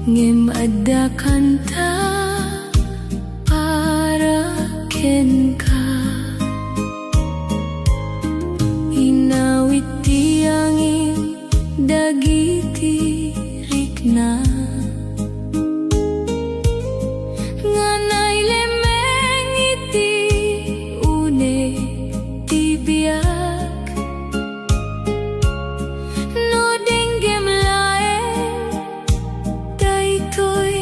ngem adda kanta para ken ka. Inawit ti angin dagiti rikna, nganay lemeng iti une ti biak. No dinggem laeng daytoy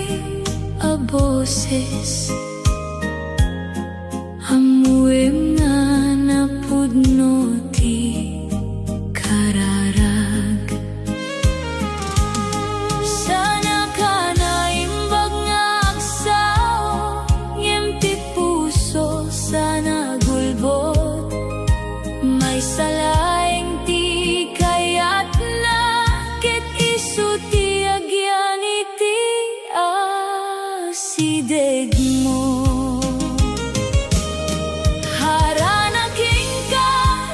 a boses, amuem nga napudno ti kararag. Sana ka naimbag nga agsaw, ngem ti puso sana gulbot. May salaeng ti kayat na, ket isu ti agyan iti asideg mo. Haranaking ka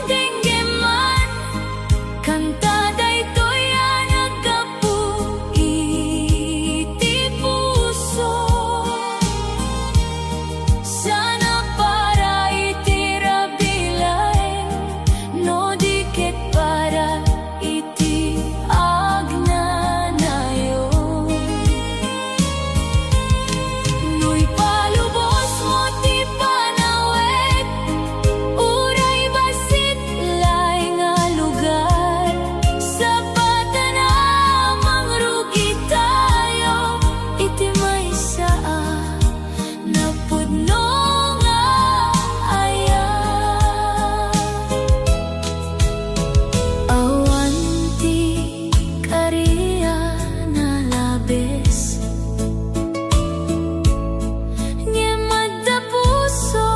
denggeman, kanta daytoy a naggapu iti puso. Sana para iti rabilaeng, no di ket para iti agnanayon. No'y palubos mo ti panawet, uray basit lay nga lugar. Sa patanamang rugi tayo, iti maysa napudno nga aya. Awan ti kariya na labis, ngem adda puso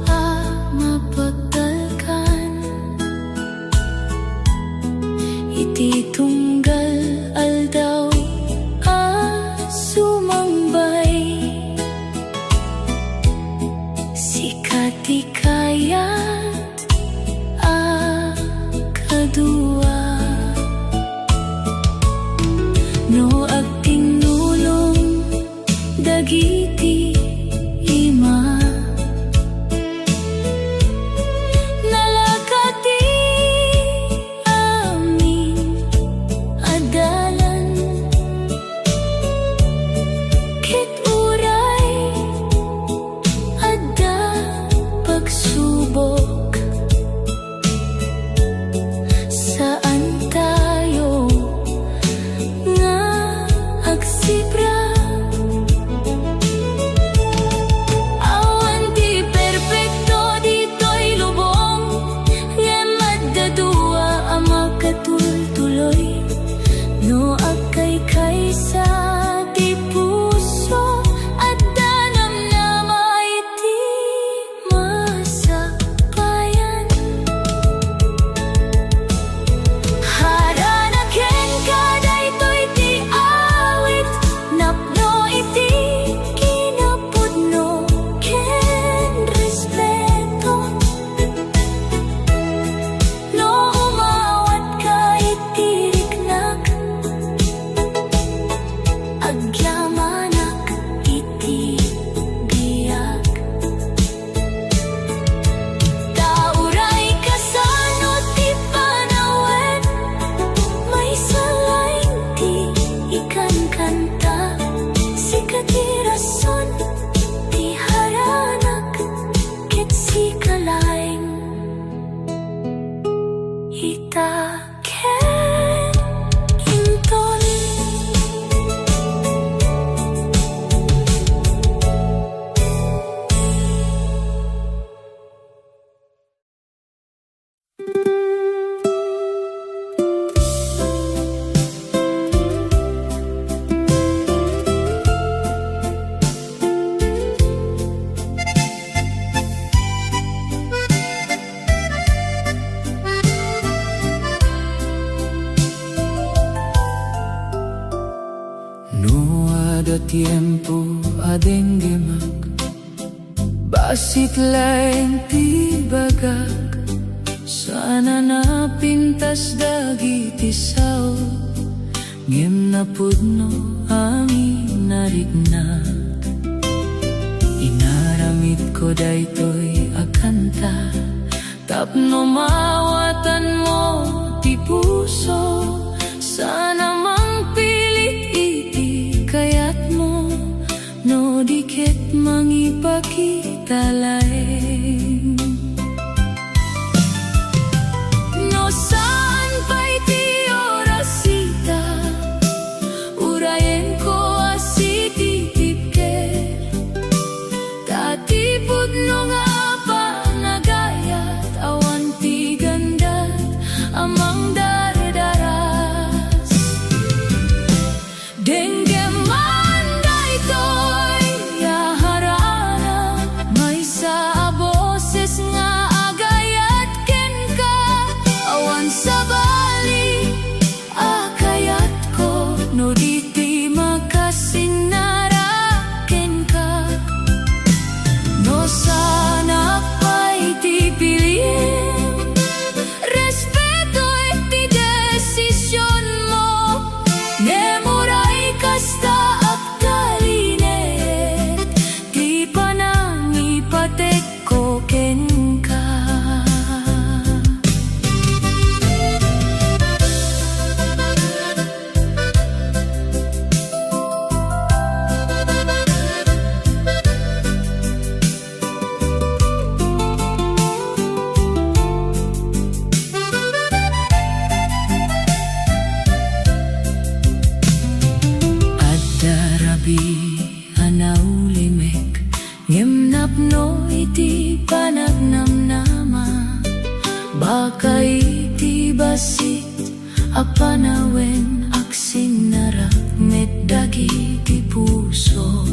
a mapagtalkan. Iti tunggal aldaw a sumangbay, sikat ti kayat a kadua. No agtinulong dagiti ima, nalakati amin adalan. Ket uray adda pagsubok, saan tayo nga agsibra. Awan ti perpekto ditoy lubong, ngem adda dua a makatultuloy. No agkaykay sa ti puso, adda namnama iti masakbayan. Haranaken ka daytoy ti awit, napno iti kinapudno ken respeto. No umawat ka iti riknak, agyamanak iti biyak. Tauray kasano ti panawet, may salaing ti ikan kanta. Sikat ti rason ti haranak, ket sikalaeng ita ken inton. No ada tiempo adenggemak, basit laeng ti bagak. Sana napintas dagiti sao, ngem na pudno amin narignak. Inaramid ko daytoy akanta, tapno mawatan mo ti puso. Sana mang pilit iti kayat mo, no diket mangipakita laeng. No saan pa iti orasita, urayen ko asiti tipker. Tatipod no nga pa nagayat, awan ti gandat amang dardaras. Dengue man daytoy yaharana, may sa boses nga agayat ken ka. Awan sa bali akayat ko, no diti makasinara ken ka. No sana pa'y ti piliin, respeto iti desisyon mo. Nemuray kasta agtalinet, ti panangipatek ko ken ka. Anaulimek, ngem napno iti panagnamnama. Baka iti basit apanawen aksinarap meddagi ti puso.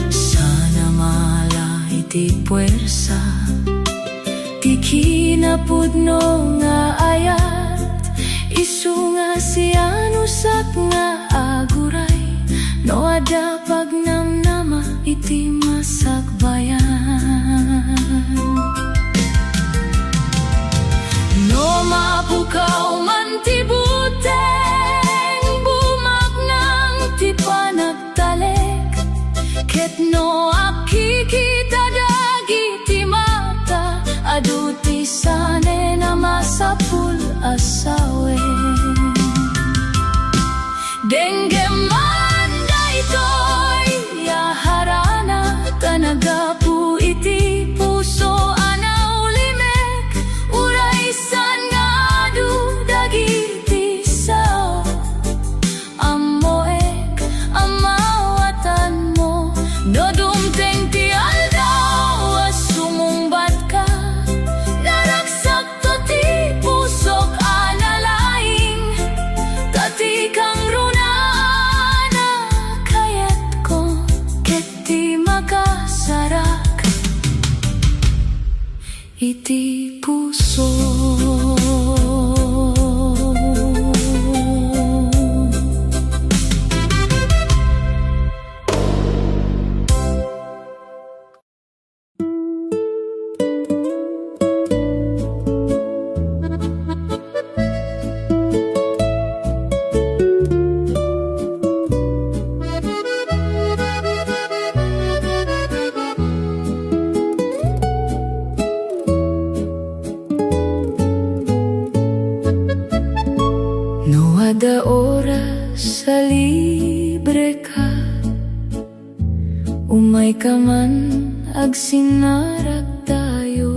Sana mala iti puwersa, ti kinapudno nga ayat. Isu nga sianusak nga aguray, no ada pagnamnama iti masakbayan. No mapukaw man ti buteng, bumag nang ti panagtalek. Ket no akikita dagi ti mata, adu ti sane na masapul asawen. Dengue man daytoy yaharana, tanagapu iti puso anaulimek. Uraysan nga adu dagiti sao, amoek amawatan mo. No dumteng ti aldaw asumungbat ka, naragsak to ti pusok analaing. Tati kang runana kayat ko, ket ti makasarak iti puso. Ada oras sa libre ka, umay ka man agsinarag tayo.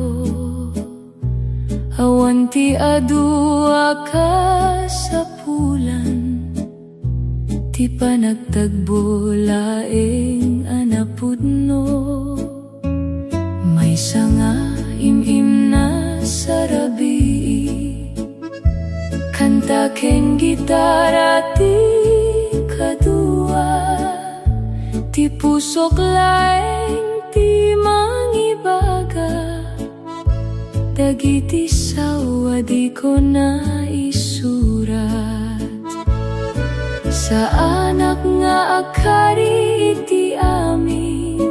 Awan ti adua ka sa pulan, ti panagtagbo laeng anapudno. May sanga imim na sarabi, kanta ken gitara ti kadua. Ti pusok laeng ti mangibaga, dagiti sawa di ko na isurat. Sa anak nga akari iti amin,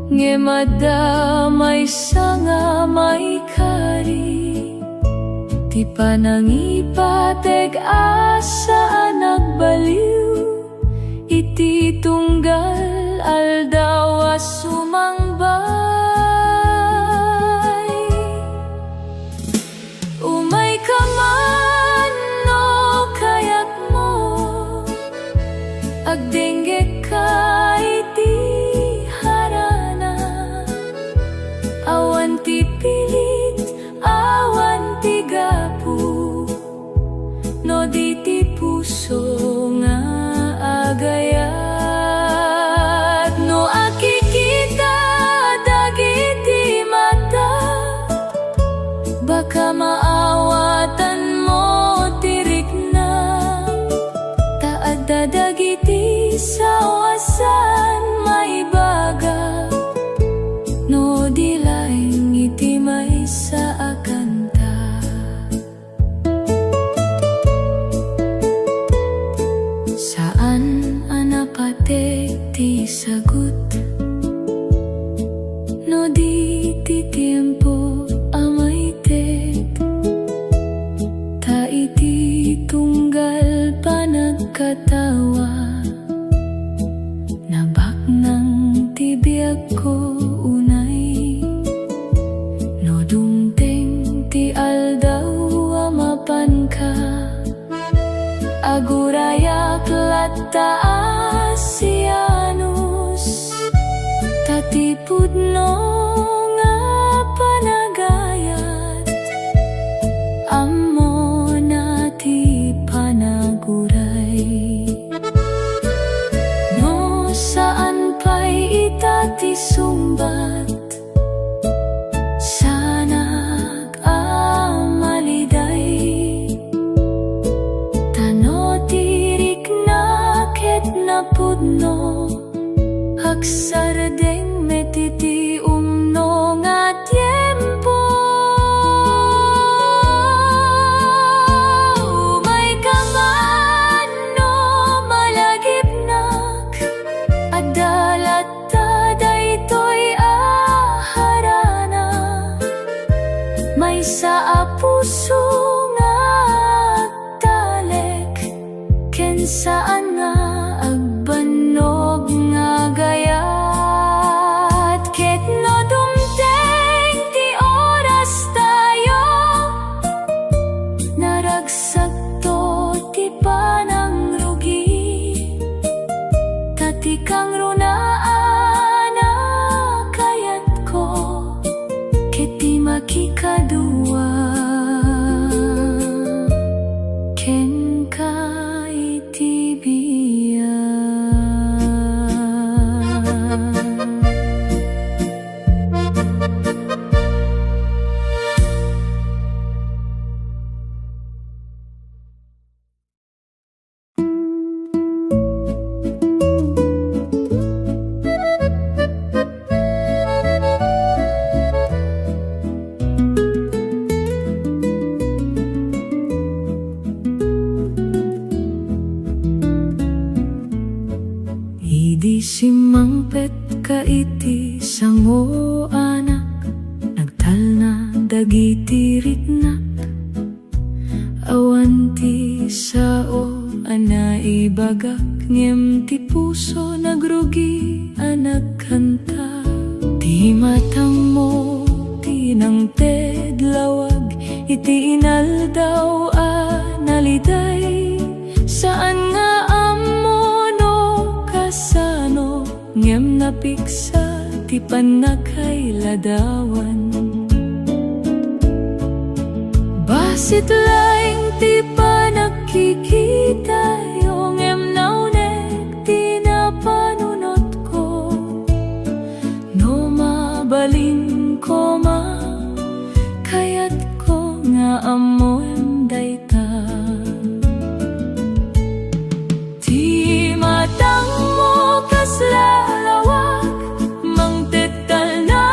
ngemadamay sa nga maikari. Ti ti panangipateg asa nagbaliw, iti tunggal aldaw sumangbay. Umay ka man no kayak mo, agdengge ka iti harana, awan ti pilit, awan ti gapu, no di ti puso nga agayat. No akikita dagiti mata, baka maawatan mo tirik na, taadda dagiti sawasan may baga, no di laing iti may sa akanta. Saan anapatek ti sagut, no di ti tiempo amay tek, ta iti tunggal panagkatawa, nabaknang ti biag ko unay, no dumteng ti aldaw amapan ka, agurayak latta asianus, tatipud no nga panagayat, ammo na ti panaguray. No saan pa'y itati sumbat, sanag amaliday, tano tirik na ket napudno, aksardeng metiti umno nga tiempo. Umay ka man no malagipnak, adalata daytoy aharana, may sa puso nga agtalek, ken saan nga agbanog nga gayat. Ket no dumteng ti oras tayo, naragsak to ti panangrugi, tati kang runaan kayat ko, ket di makikadua, ken ka itibiya. Idi simangpet ka iti sango anak, nagtalna dagiti ritnak, awan ti sao anaibagak, ngem ti puso nagrugi anak kanta. Ti matang mo tinangted lawag, iti inaldaw naliday, saan nga kasano ngem napiksa ti panakay ladawan. Basit laing ti panakikita yo, ngem naunek ti napanunot ko, no mabalin ko kayat ko nga amoem dayta. Ti matang mo kaslalawag, mangtetal na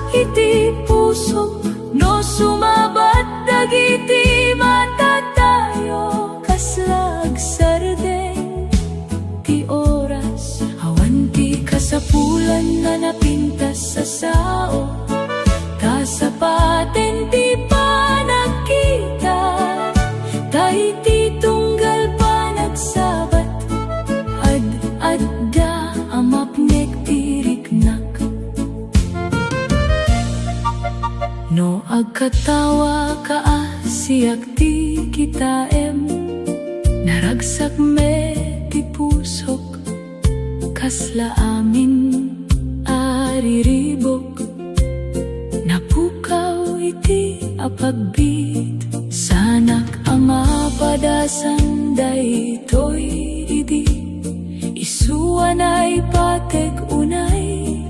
iti puso, no sumabat dagiti matatayo, kaslag sardeng ti oras, awan ti kasapulan na napintas sa sao, kasapaten ti panagkita. Katawa ka siyak ti kitaem, naragsak me ti pusok, kasla amin ariribok. Napukaw iti apagbit, sanak ama padasan daytoy idi. Isuan ay patek unay,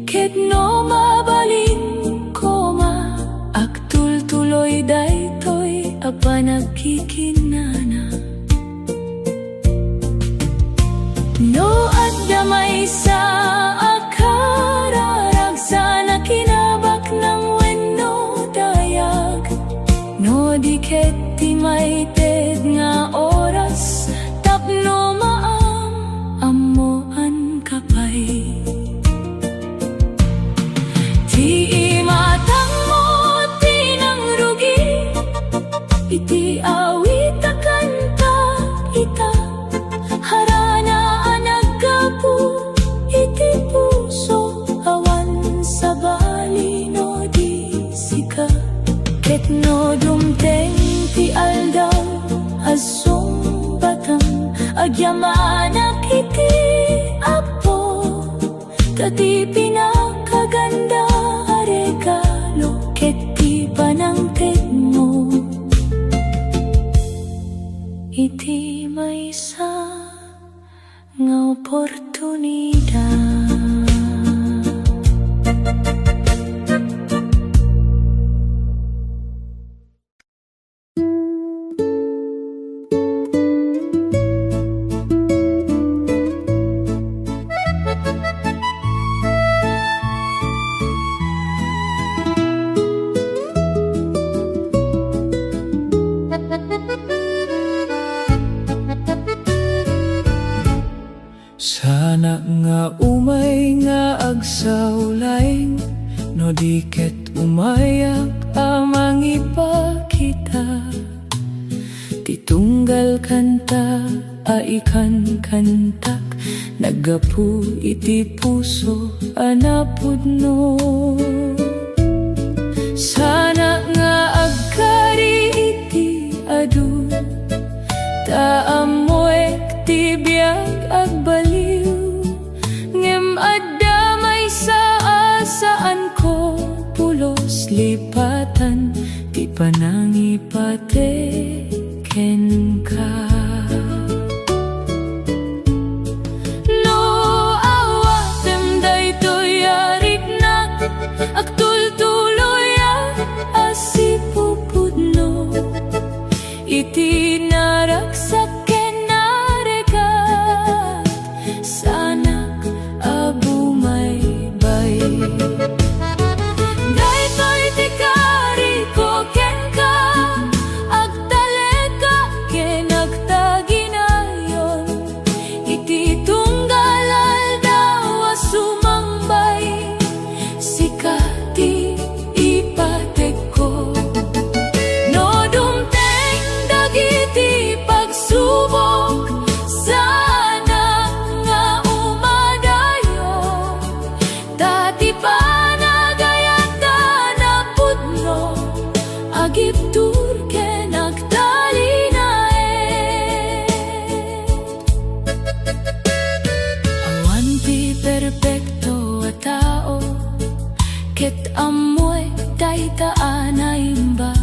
ket no mabalin koma, agtultuloy daytoy apa nagkikinana. No agdamay sa akararag, sana kinabak ng wenno dayag. No diket ti may ted nga oras, tapno maam amoan kapay. Ti imatang mo tinang rugi, iti awit a kanta ita. Harana anagkapu iti puso, awan sa balino di sika. Ket no dumteng ti aldaw asong batang, agyamanak iti apo. Tati pinakaganda regalo, ket ti panangted mo, iti maysa nga oportunidad. Sana nga umay nga agsawlaing, no diket umayak amang ipakita. Titunggal kanta aikan kantak, nagapu iti puso anapudno. Sana nga agkari iti adu, taamoek ti biag agbaliw. Ngem addamay sa asaan ko, pulos lipatan ti panangipate ken ka. No awatem daytoy ariknak, agtultuloy asipupudno, iti naragsak ken naregat, sanak abumay bay. Daytoy ti kari ko ken ka, agtaleka ken agtaginayon, iti tunggal aldaw asumangbay, sikati ipatek ko. No dumteng dagiti pagsubok, sana nga umadayon, tati panagayatan na pudno, agiptur ken agtalinaet. Awan ti perpekto a tao, ket amoy daytaan na imbag.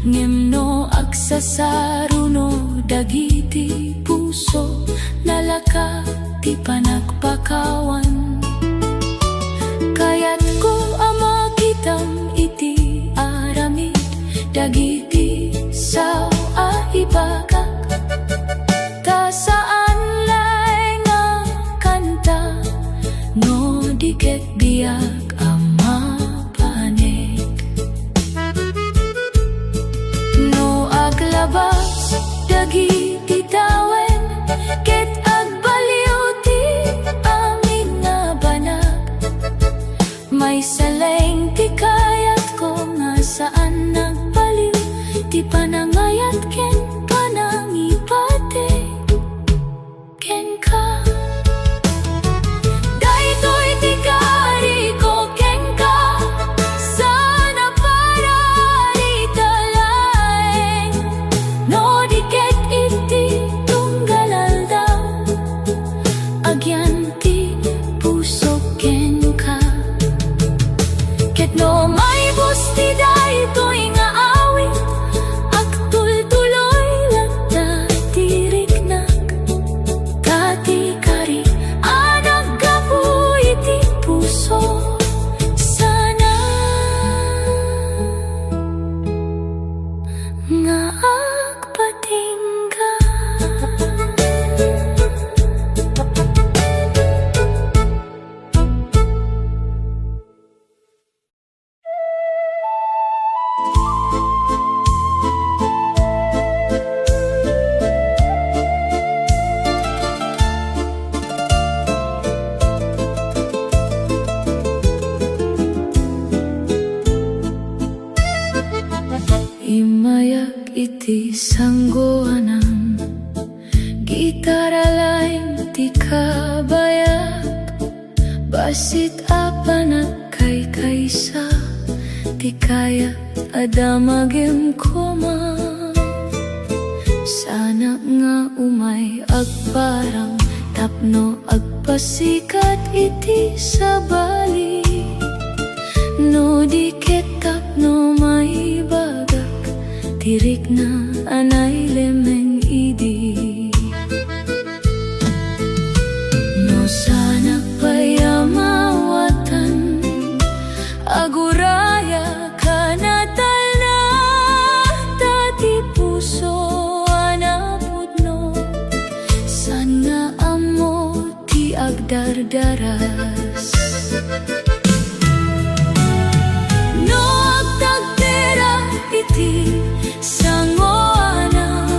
Ngem no agsasaruno dagiti puso, nalaka ti panagpakawan. Kayat ko ama kitam iti aramid, dagiti sao a ibagak. Ta saan lay nga kanta, no diket biag ama panek. No aglabas dagiti tawen, ket agbaliw ti amin nga panang gitara lain ti kabayak, basit apanak kay kaysa ti kaya adamagem koma. Sana nga umay agparang tapno agpasikat iti sabali, no di ket tapno may bagak tirik na anay lemeng idi. No sana payamawatan aguraya kanatal na tati puso anapudno, sana amo ti agdardaras. No agtagtera iti sangoanam,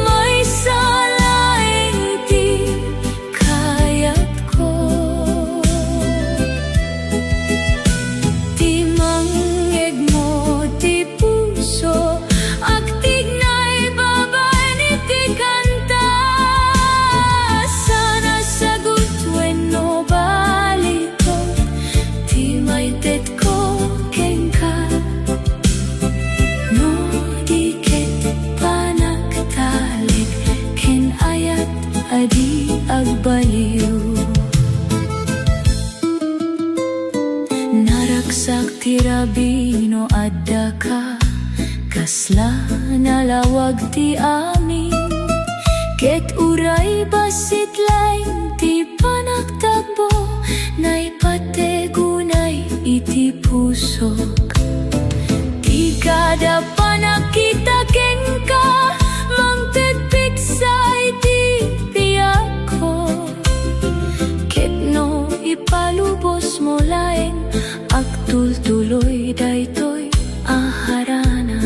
may salaing ti kayat ko, ti mangeg mo ti puso agtig na'y babaen iti kanta. Sana sagot wenno baliko ti maytet ko ken ka, no di ket panagtalik ken ayat adi agbaliw. Naragsak ti rabino adda ka, kasla nalawag ti amin, ket uray basit lain ti panagtagbo, naipategunay iti pusok. Di kada panakita ken ka, mangtedpik sa iti biyak ko, ket no ipalubos mo laeng agtultuloy daytoy aharana.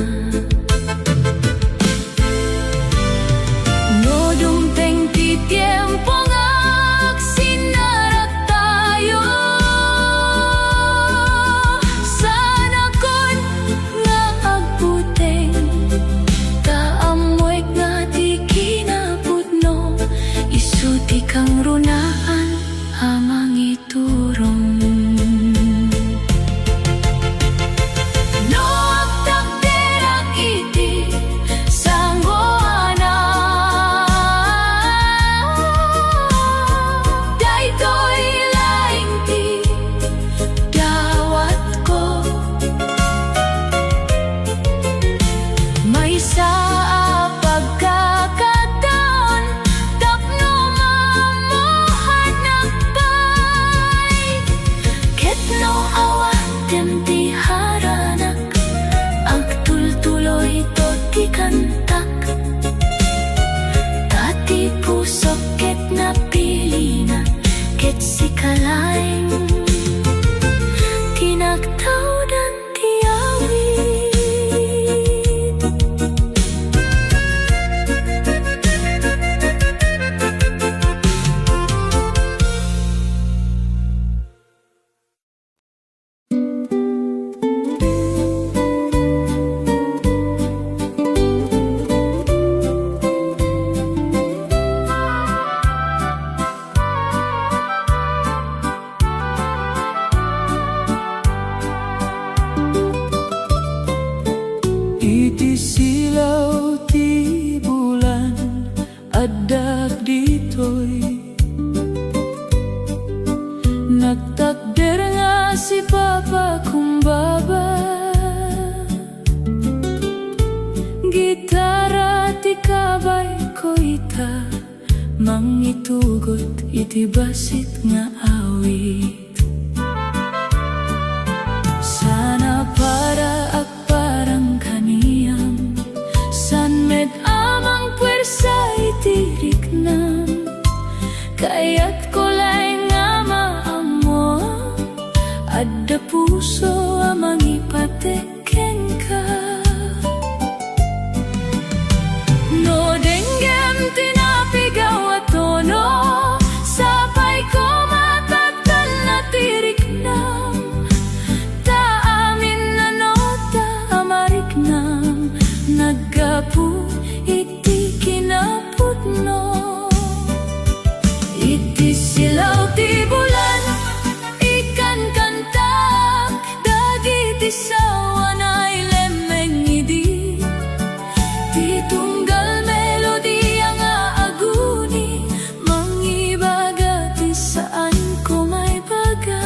No dumpeng ti tiempo nga agsinarap tayo, sana kon nga agbuteng kaamoy nga ti kinapudno, isuti kang runaan amang iturong. No agtagderang iti sangoana, daytoy laing ti dawat ko, may saa pagkakataon tapno mamohanap pa'y, ket no awatem ti haranak agtultuloy to ti kantak, tati pusok ket napili na ket sikalaing tinagtawdan ti awit. Iti silaw ti bulan addak ditoy, nagtakder nga si Papa kumbaba, gitara ti kabay ko ita, mangitugot iti basit nga awit. Sana para agparang kaniyam, san med amang puwersa iti riknam, kayat ko laeng nga maamuam, adda puso amang ipateken ka. No denggem tinapigaw at tono, sapay ko matattal na nang naggapu iti kinapudno. Iti silaw ti bulan ikan kantak dagiti sawan ay lemeng idi. Ti tunggal melodiya nga aguni mangibaga ti saan ko may baga.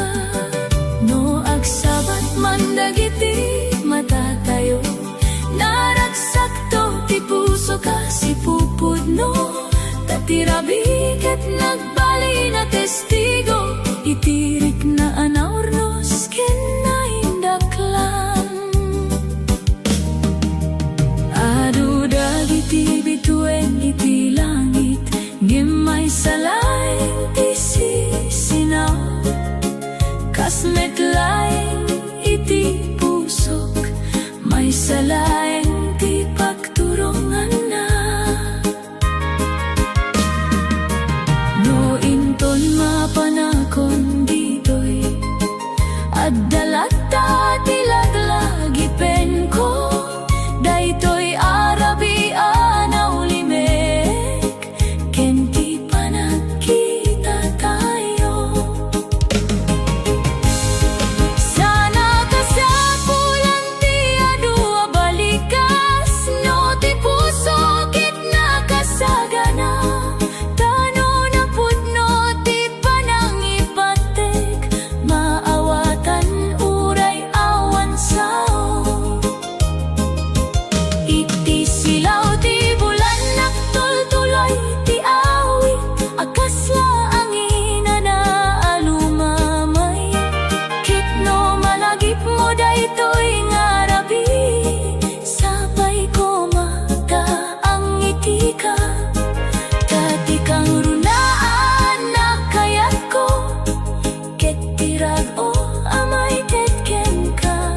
No agsabat man dagiti matatayo naragsak to ti puso kasi pupudno. Tatirabi ket nagbali na testigo itirik na anaurnos ken naindaklan. Adu dagiti bituen iti langit ngimay salaeng ti sisinaw kasmet laeng iti pusok may salaeng ti pagturongan na. No inton mapanakon ditoy at dalata ti laglagipen ko daytoy arabi anaulimek ken ti panagkita tayo. Sana kasapulan ti adua balikas no ti puso ket nakasagana. Tano na pudno ti panangipatek maawatan uray awan sao. Iti silaw ti bulan nagtultuloy ti awit akasla angina na alumamay. Ket no malagip mo daytoy ngarabi sabay ko mata ang ngiti ka. Dati kang runaan na kayat ko ket tirag o amay ket ken ka.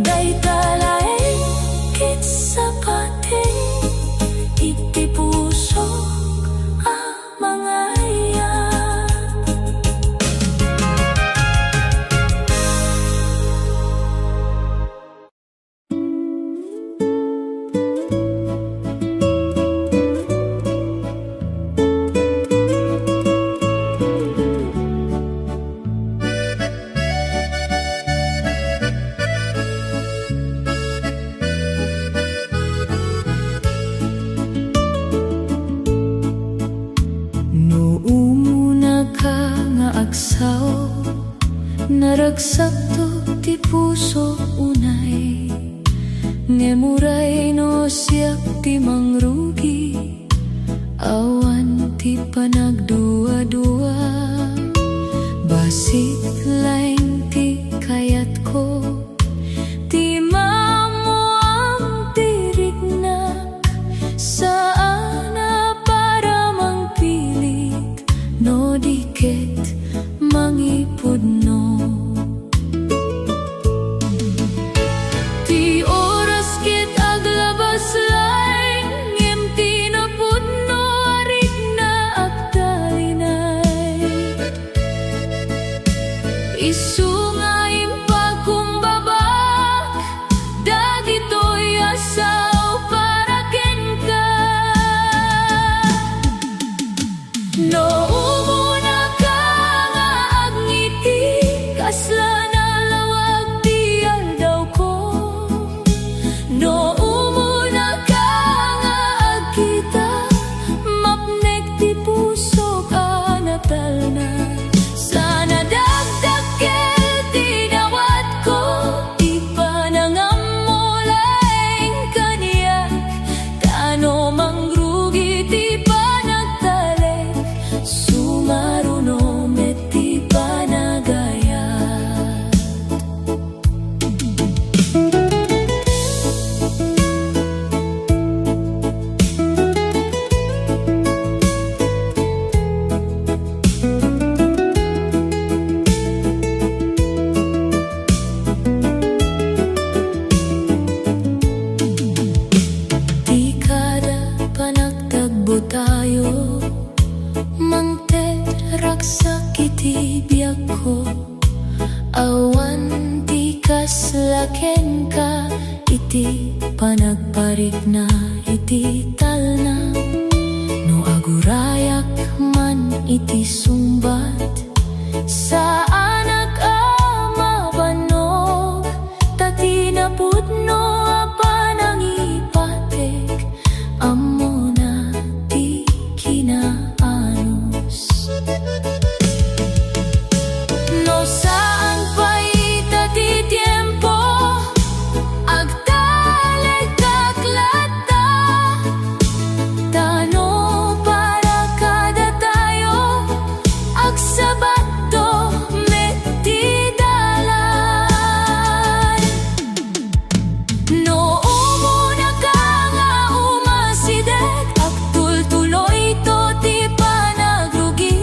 Daytalaeng ket sapaten iti puso amangaya. No umuna ka nga agsaw naragsak to ti puso unay ngemuray no siyak ti mangrugi awan ti panagdua-dua. Basit laeng ti kayat ko ti mamuam tirignak saana para mangpilit no diket mangipudno. Ti oras ket aglabas laeng ngem ti napudno arik na agtalinay. Isu nga impagkumbabak dagitoy asaw para ken ka. No umuna ka nga agngiti kasla na lawag ti aldaw ko. No umuna ka nga agkita mapnek ti puso ka natal na. Sana dagdag kel panagparik na iti talna, no agurayak man iti sumbat sa anak mabanog, tati napudno a panangipatek ammo na ti kinaanos. No saan pa itati tiempo agtaleg kaklata, tano para kada tayo agsabato meti dalan. No umuna ka nga umasideg agtultuloy to ti panagrugi,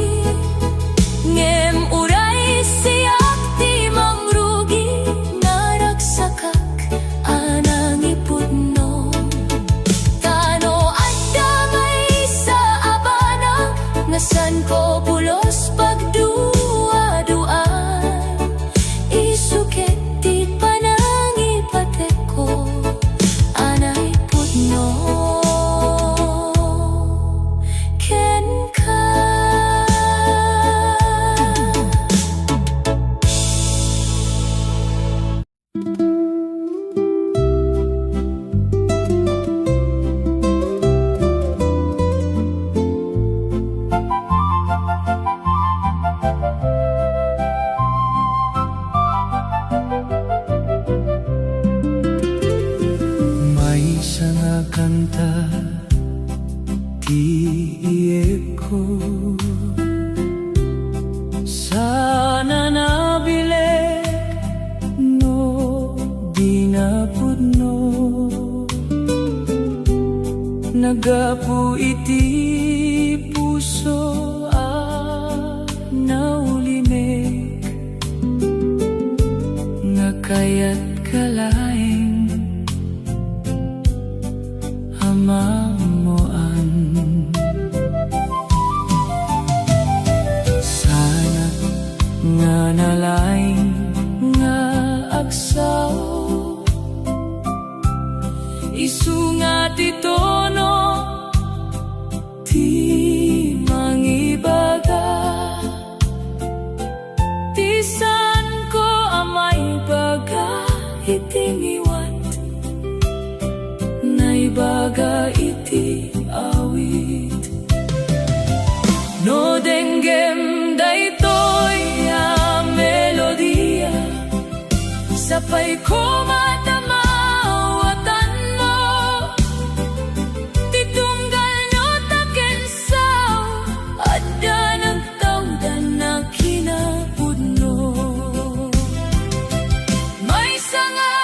ngem uray siyak ti mangrugi naragsakak anang ipudno. Tano at damay sa abana nga san ko pulos pagdua-duan, isukit ti panangipatek ko anay pudno ken ka. May nga kanta ti iyek ko, sana nabileg no di napudno, nagapu iti puso naulimig, nga kayat kalaeng amamuan. Sana nga nalaing nga agsaw, isu nga ti tono ti mangibaga, ti san ko amay baga iti miwat, naibaga iti awit. No denggem daytoy a melodiya, sapay ko matamawatan mo, titunggal no takensaw, adda nagtawdan na kinapudno. May sanga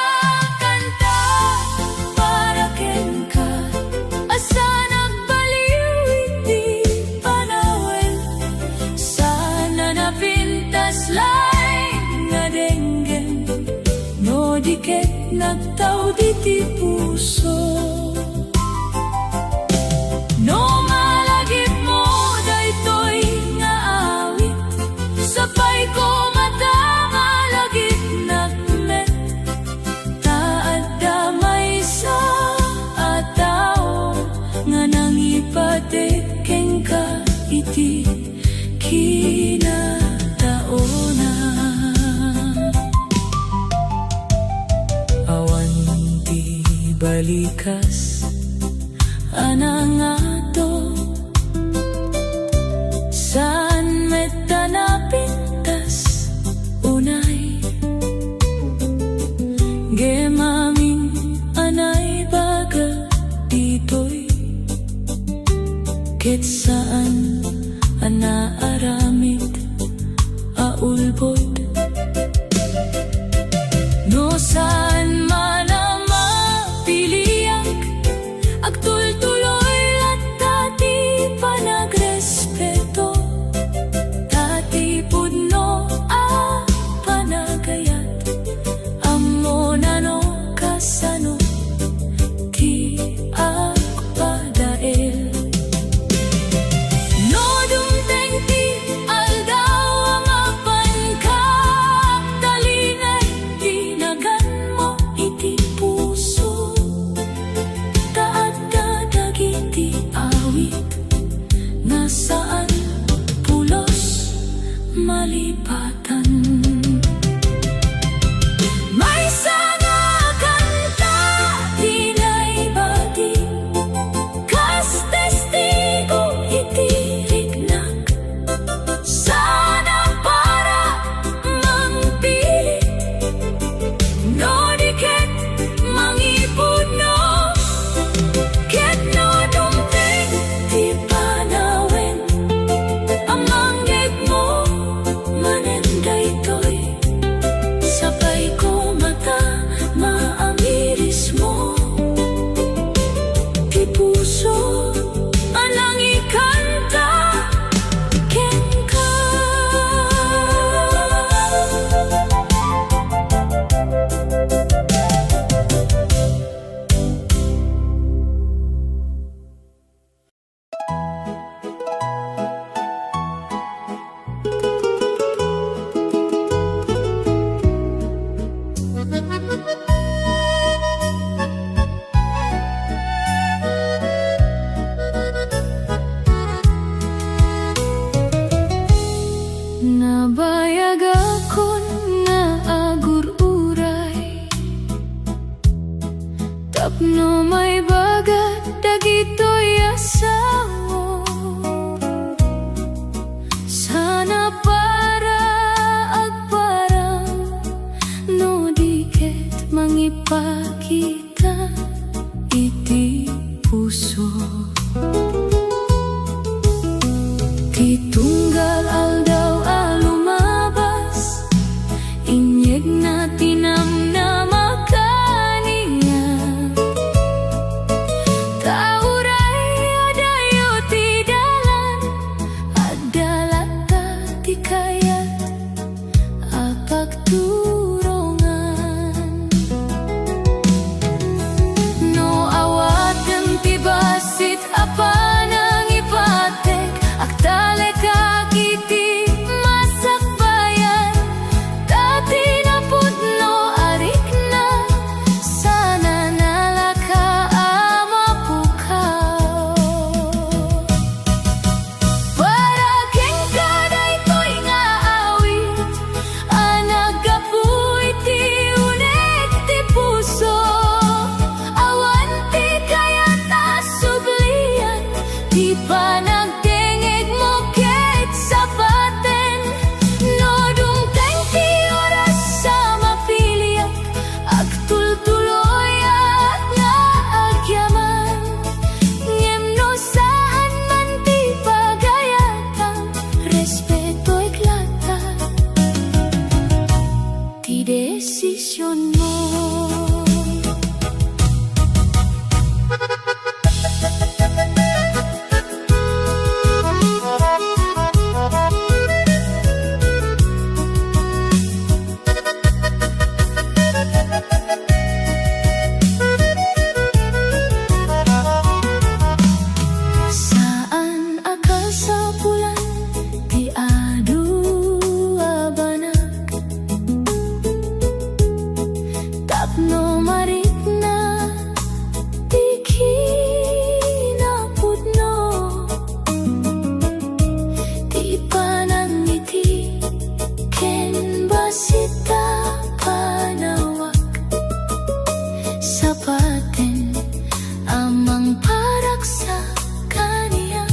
kanta para ken ka, asa nagbaliw iti panawel, sana napintas lain nga denggem, no diket nagtaw diti puso. No malagip mo daytoy nga awit, sapay ko mata malagip nagmet, taad damay sa atao nga nangipatek ken ka iti kinataonan. Awan ti balikas anangato, saan meta napintas unay, gemaming anay baga ditoy, ket saan anaaramid aulbod, no saan man ang mapiliyak agtultuloy at tati panagrespeto, tati pudno a panagayat, ammo nano kasano ti agpadael. Tapno may bagat dagitoy asawo. Sana para agparang no diket mangipakita iti puso. Titunggal aldaw alumabas inyeg na tinam na makaniya. Tauray adayo ti dalan adalata ti kayat apagturongan. No awaten ti basit apanang ipatek agtale kakiti masakbayan. Dati na pudno arik na sana nalaka amapukaw. Para keng kaday ko'y nga awit anagapuy ti unek ti puso. Awan ti kaya ta sublian ti panagdengeg mo ket sapaten. No dumteng ti oras sa mapiliak agtultuloy at nga agyaman. Ngem no saan man ti pagayatan respeto'y klata ti desisyon mo. Saan akasapulan ti adu abanak. Tapno marik na ti kinapudno. Ti panangiti ken basita panawak. Sapaten amang parak sa kaniyak.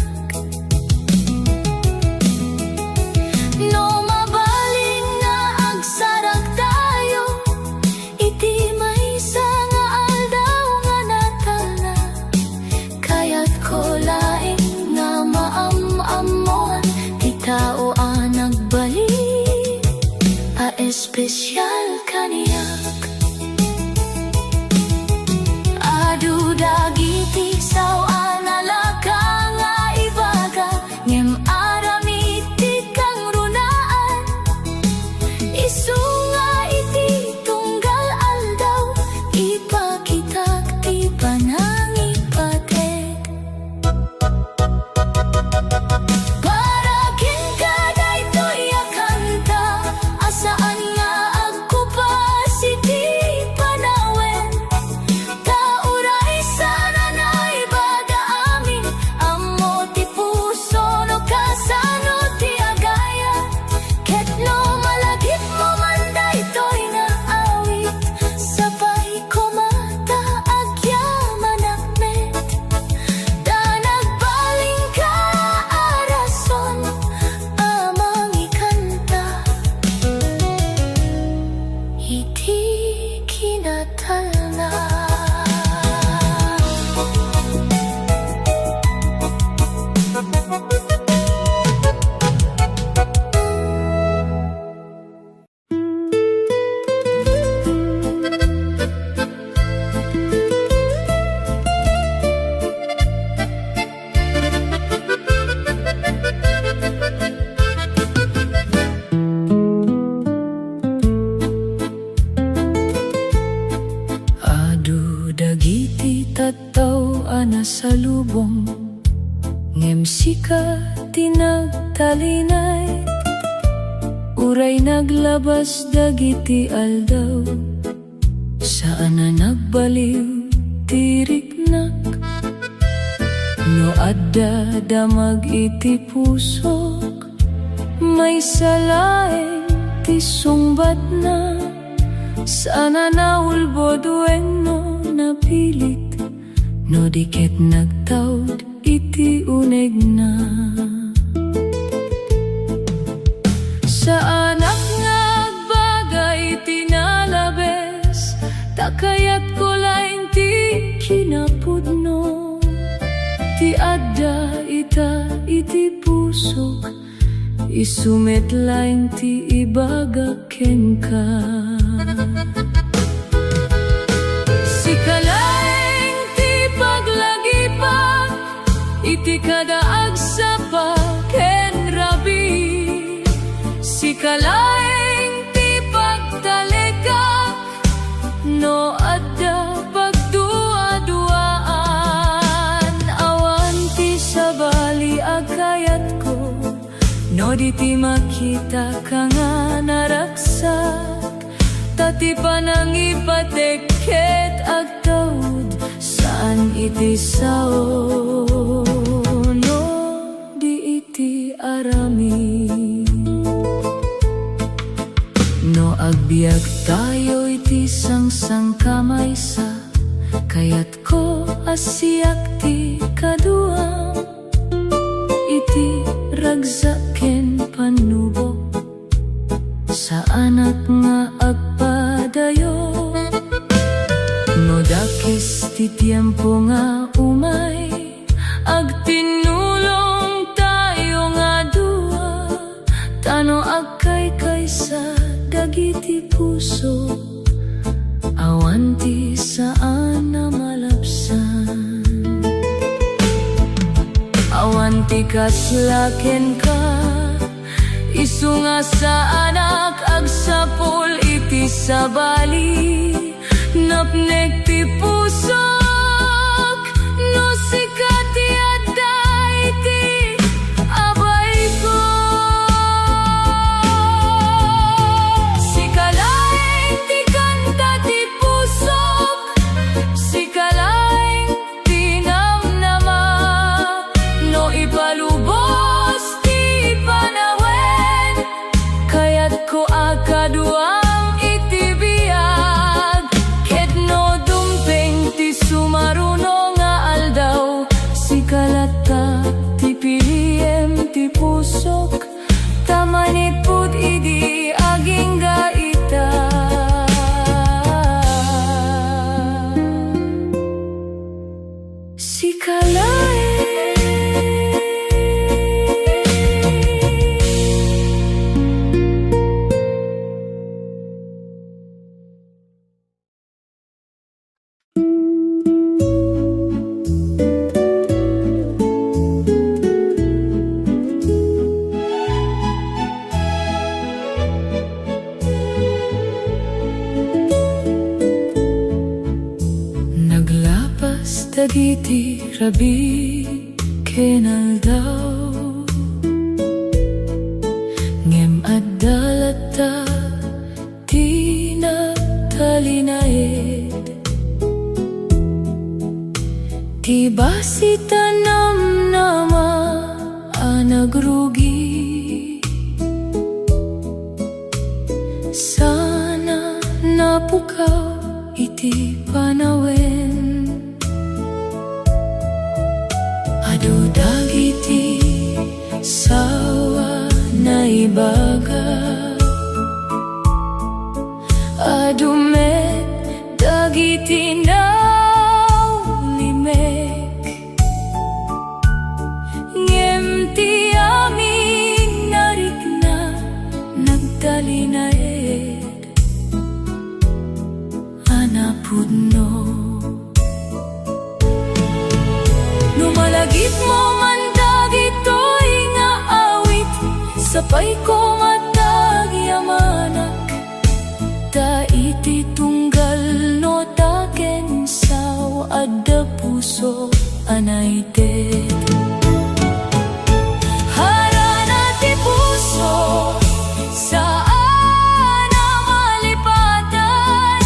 No mabaling nga agsarag tayo iti maysa nga aldaw nga natal na. Kaya't ko laing nga maam-amuan ti tao a nagbalik a espesyal kaniyak. Adu dagiti saw nalaka nga ibaga ngem aramiti kang runaan. Isu nga iti tunggal aldaw ipakitak ti panangipatek. Para ken kaday to'y akanta asaan nga agkupas iti panawen. Tauray sana na'y baga amin amo ti puso no kasano ti agaya. Ket no malagip mo man daytoy nga awit sabay kumata agyaman akmet. Da nagbaling ka arason amang ikanta iti kinatalna. Adu dagiti tattaw anasalubong ngem sika tinagtalinay. Uray naglabas dagiti aldaw saan na nagbaliw tiriknak. No adda damag iti pusok may salaeng ti sungbat na. Sana naulbod wenno napilit, no diket nagtawd iti uneg na. Sa anak nga agbagay tinalabes, takayat ko laing ti kinapudno. Ti adda ita iti pusok, isumet laing ti ibagaken ka. Sikalaing ti paglagipan, iti kadaag sa pakenrabi. Sikalaing ti pagtalikak, no adda pagdua-duaan. Awan ti sabali agkayat ko, no di ti makita ka nga naraksak. Tati panangipateket agtawd, saan iti sao, no di iti arami. No agbiag tayo iti sang kamaysa, kayat ko asiak ti kaduam, iti ragsaken panubo, sa anak nga agpadayo. No dakis ti tiempo nga umay, agtinulong tayo nga dua, tano agkay sa dagiti puso, awan ti saan na malapsan. Awan ti kaslaken ka, isu nga sa anak agsapol iti sabali, napnek ti pusok, no sikat ti adda iti abay ko. Sikalaing ti kanta ti pusok, sikalaing ti namnama, no ipalubos ti panawen, kayat ko akaduang iti biag. Ket no dumpeng ti sumaruno nga aldaw, sikalata ti piliem ti pusok, tamanit pud idi aging gaita. Naglapas dagiti rabi kenaldaw, ngem addalata ti nagtalinaed, ti basita namnama anagrugi. Sana napukaw iti panawen, adu dagiti sawa na ibaga, adu met dagiti naulimek, ngem ti amin narikna nagtalinaed, anapudno. Numalagip mo man dagitoy nga awit, sapay ko matagyamanag, ta iti tunggal no taken saw adda puso anayted. Harana ti puso saan na malipatan,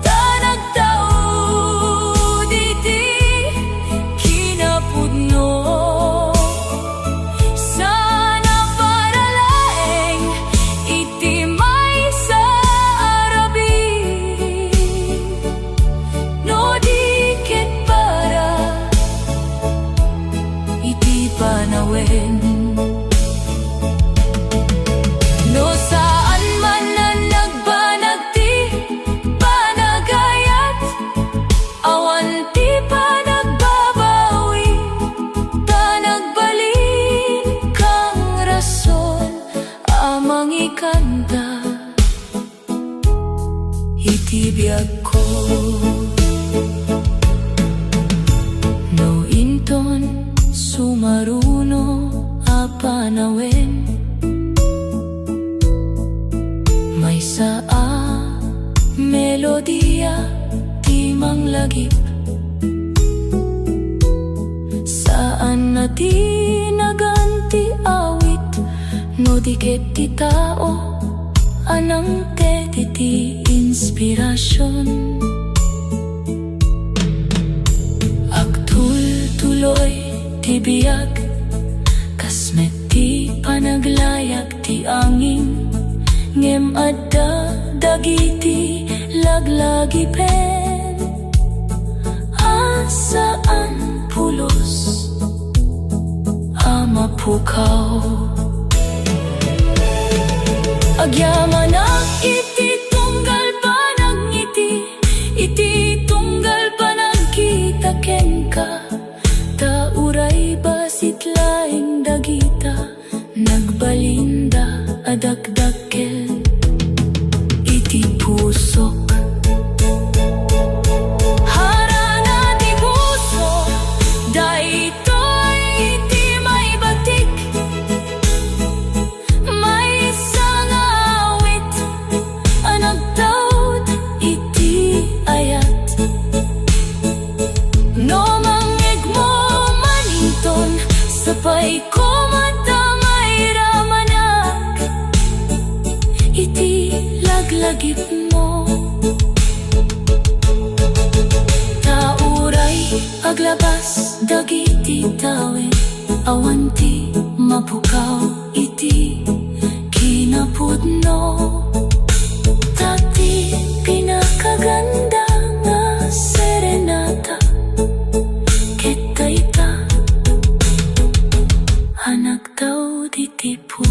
ta nagtaud iti kinapudno. Sana paralaeng iti may sa arabi, lagip. Saan na di naganti awit, no di ket ti tao, anang ti inspirasyon. Agtul-tuloy ti biyag, kasmet ti panaglayag ti angin, ngem adda dagiti laglagi pen. Asaan pulos amapukaw, agyaman ang iti tunggal panagngiti, iti tunggal panagkita kenka. Tauray basit laing dagita, nagbalinda adagdagkel iti pusok. Harana di puso, daytoy iti may batik, may sangawit, anagtawd iti ayat. No mangeg mo maninton, sapay ko matamay ramanak, iti laglagip mo. Tauray aglabas dagiti tawen, awanti mapukaw iti kinapudno. Tati pinakaganda nga serenata, ket dayta hanagtaw iti puso.